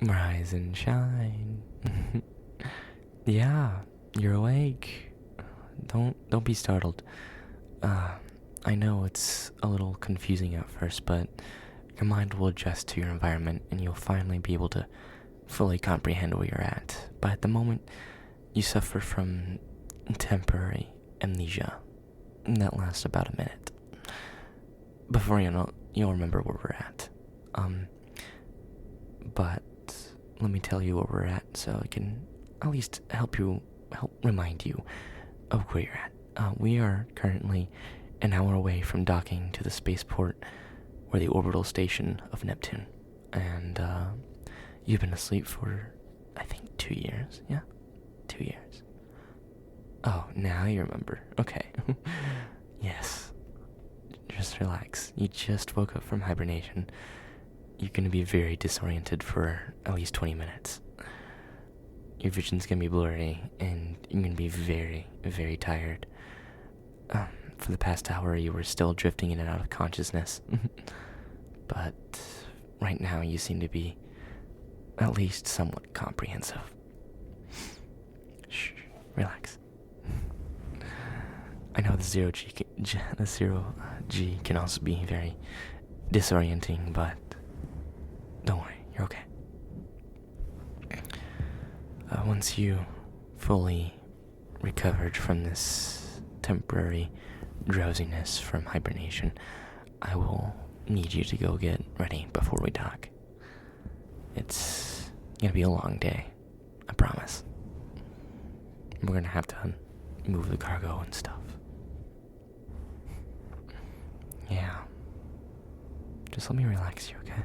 Rise and shine. Yeah, you're awake. Don't be startled. I know it's a little confusing at first, but your mind will adjust to your environment and you'll finally be able to fully comprehend where you're at. But at the moment, you suffer from temporary amnesia. And that lasts about a minute. Before you know, you'll remember where we're at. But let me tell you where we're at so I can at least help remind you of where you're at. We are currently an hour away from docking to the spaceport or the orbital station of Neptune. And you've been asleep for, I think, 2 years. Yeah? 2 years. Oh, now you remember. Okay. Yes. Just relax. You just woke up from hibernation. You're going to be very disoriented for at least 20 minutes. Your vision's going to be blurry, and you're going to be very, very tired. For the past hour, you were still drifting in and out of consciousness. But right now, you seem to be at least somewhat comprehensive. Shh, relax. I know the zero G can also be very disorienting, but don't worry, you're okay. Once you fully recovered from this temporary drowsiness from hibernation, I will need you to go get ready before we dock. It's gonna be a long day, I promise. We're gonna have to move the cargo and stuff. Yeah. Just let me relax you, okay?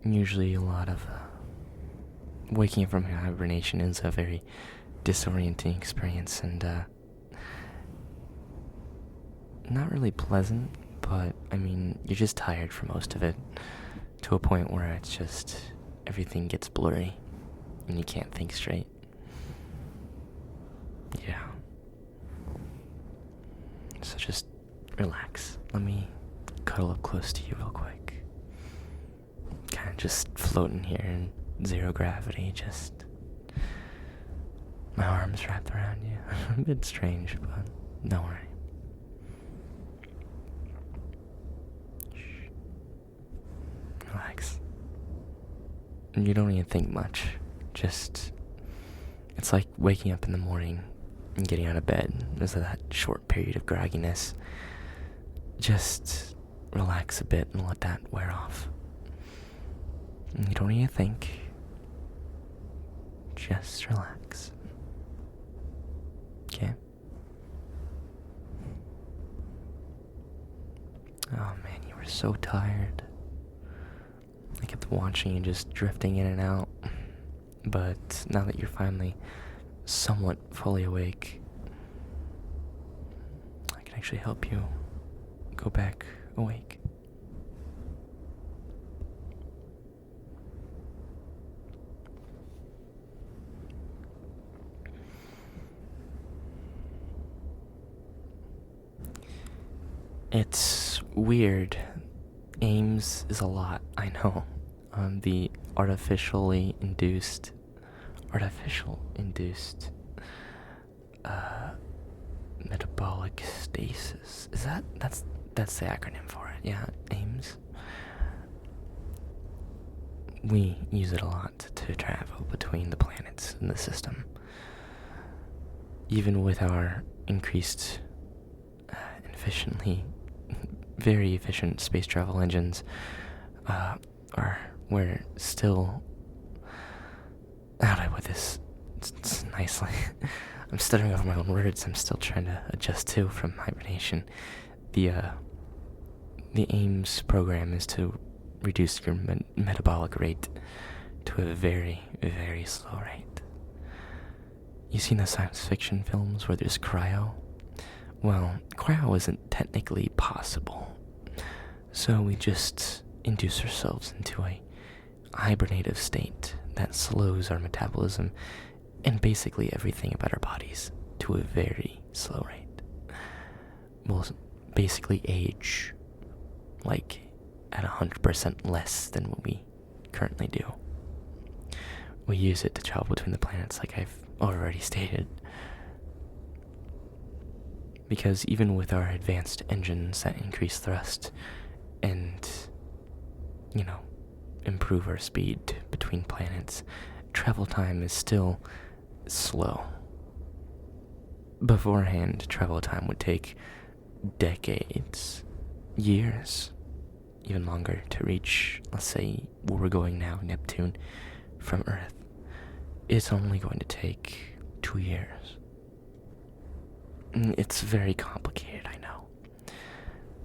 Usually a lot of waking up from hibernation is a very disorienting experience and not really pleasant, but I mean, you're just tired for most of it to a point where it's just everything gets blurry and you can't think straight. Yeah. So just relax. Let me cuddle up close to you real quick. Kind of just floating here in zero gravity, just my arms wrapped around you. A bit strange, but don't worry. Shh. Relax. You don't even think much. Just, it's like waking up in the morning and getting out of bed. There's that short period of grogginess. Just relax a bit and let that wear off. You don't need to think. Just relax. Okay? Oh man, you were so tired. I kept watching you just drifting in and out. But now that you're finally somewhat fully awake, I can actually help you go back awake. It's weird. A.I.M.S is a lot, I know. The artificial induced metabolic stasis. That's the acronym for it. Yeah, A.I.M.S. We use it a lot to travel between the planets in the system. Even with our increased very efficient space travel engines, we're still, how do I put this it's nicely? I'm stuttering over my own words. I'm still trying to adjust to from hibernation. The A.I.M.S program is to reduce your metabolic rate to a very, very slow rate. You seen the science fiction films where there's cryo? Well, cryo isn't technically possible. So we just induce ourselves into a hibernative state that slows our metabolism and basically everything about our bodies to a very slow rate. We'll basically age like at 100% less than what we currently do. We use it to travel between the planets, like I've already stated. Because even with our advanced engines that increase thrust and, improve our speed between planets, travel time is still slow. Beforehand, travel time would take decades, years, even longer to reach, let's say, where we're going now, Neptune, from Earth. It's only going to take 2 years. It's very complicated, I know.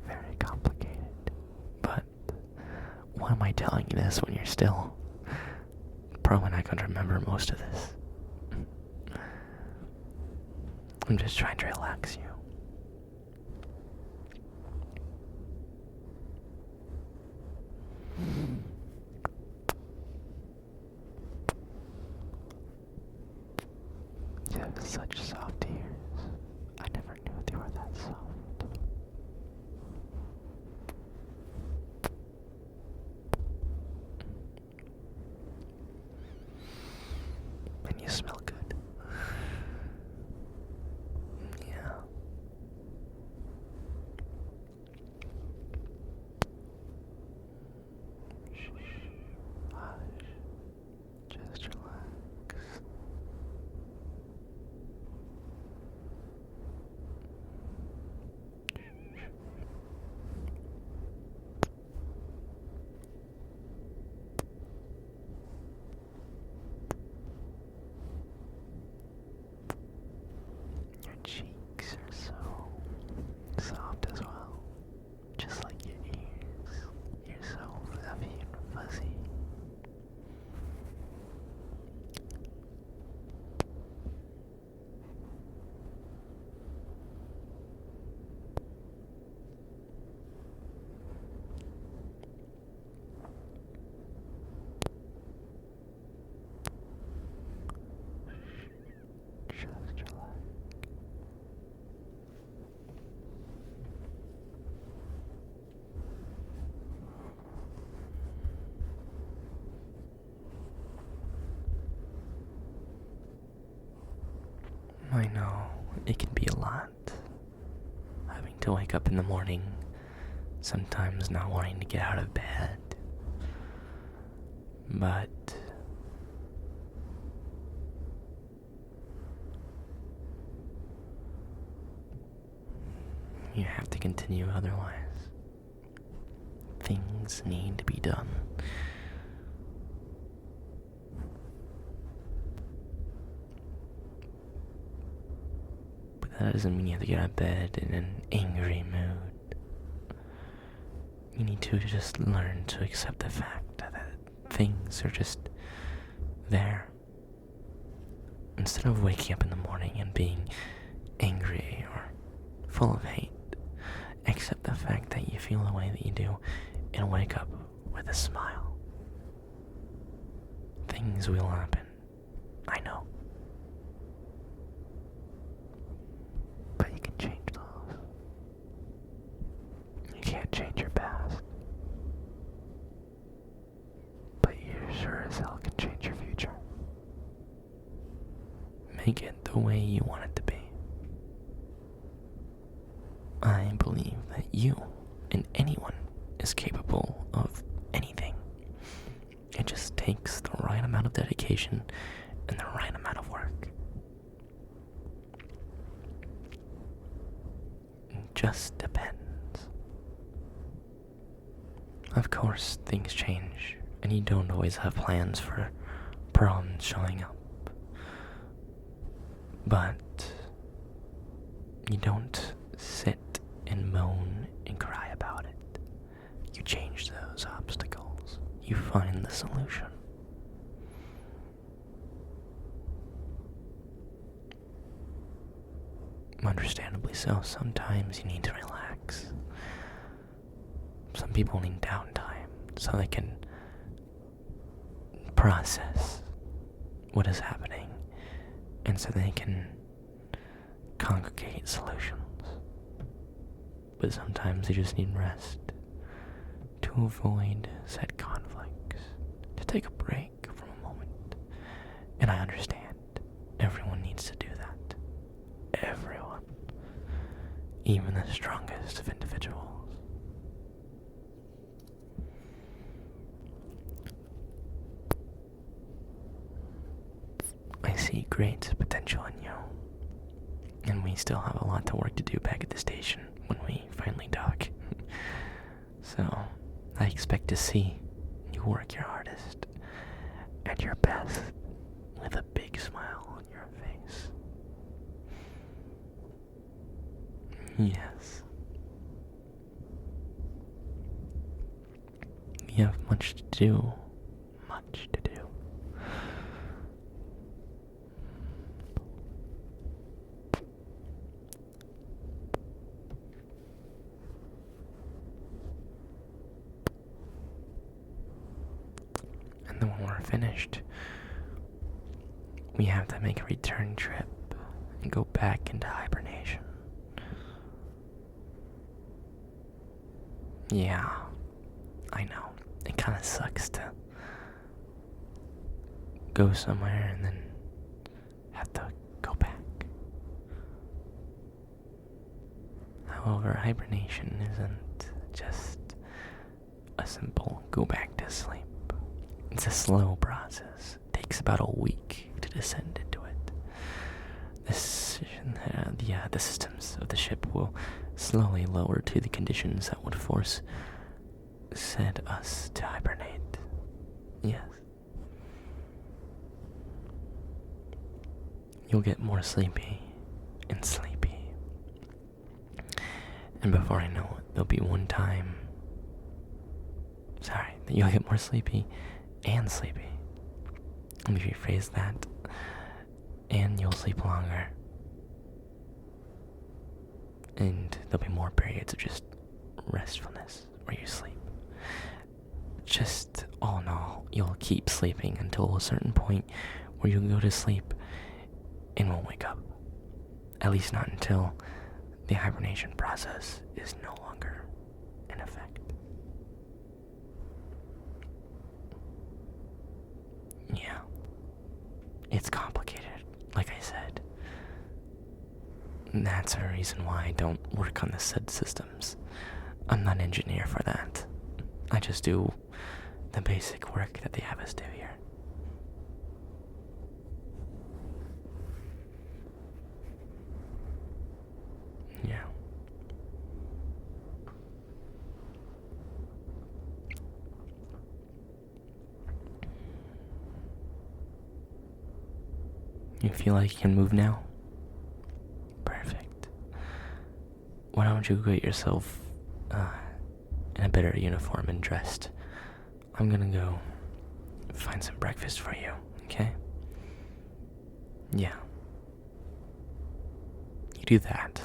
Very complicated. But why am I telling you this when you're still probably not going to remember most of this? I'm just trying to relax you. You have such soft ears. I never knew they were that soft. And you smell good. Yeah. Hush. Just relax. Your cheeks are so soft as well, just like your ears. You're so fluffy and fuzzy. Just relax. I know, it can be a lot. Having to wake up in the morning, sometimes not wanting to get out of bed. But you have to continue otherwise. Things need to be done. But that doesn't mean you have to get out of bed in an angry mood. You need to just learn to accept the fact that things are just there. Instead of waking up in the morning and being angry or full of hate, accept the fact that you feel the way that you do and wake up with a smile. Things will happen. I know. But you can change those. You can't change your past. But you sure as hell can change your future. Make it the way you want it to be. I believe that you and anyone is capable of anything. It just takes the right amount of dedication and the right amount of work. It just depends. Of course, things change, and you don't always have plans for problems showing up. But you don't sit and moan and cry about it. You change those obstacles. You find the solution. Understandably so, sometimes you need to relax. Some people need downtime so they can process what is happening and so they can congregate solutions. But sometimes they just need rest to avoid said conflicts, to take a break from a moment. And I understand. Everyone needs to do that. Everyone. Even the strongest of individuals. I see great potential in you. And we still have a lot of work to do back at the station when we finally dock. So, I expect to see you work your hardest at your best with a big smile on your face. Yes. We have much to do. Much to do. And then when we're finished, we have to make a return trip and go back into hibernation. Yeah, I know. It kind of sucks to go somewhere and then have to go back. However, hibernation isn't just a simple go back to sleep. It's a slow process. It takes about a week to descend into it. The systems of the ship will slowly lower to the conditions that would force us to hibernate. Yes. You'll get more sleepy and sleepy. And before I know it, there'll be one time. Sorry, you'll get more sleepy and sleepy. Let me rephrase that. And you'll sleep longer. And there'll be more periods of just restfulness where you sleep. Just all in all, you'll keep sleeping until a certain point where you'll go to sleep and won't wake up. At least not until the hibernation process is no longer in effect. Yeah. It's complicated, like I said. And that's a reason why I don't work on the said systems. I'm not an engineer for that. I just do the basic work that they have us do here. Yeah. You feel like you can move now? Perfect. Why don't you get yourself in a better uniform and dressed? I'm gonna go find some breakfast for you, okay? Yeah. You do that.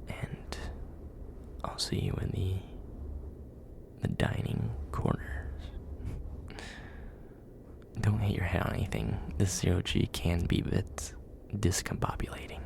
And I'll see you in the dining corners. Don't hit your head on anything. This 0G can be a bit discombobulating.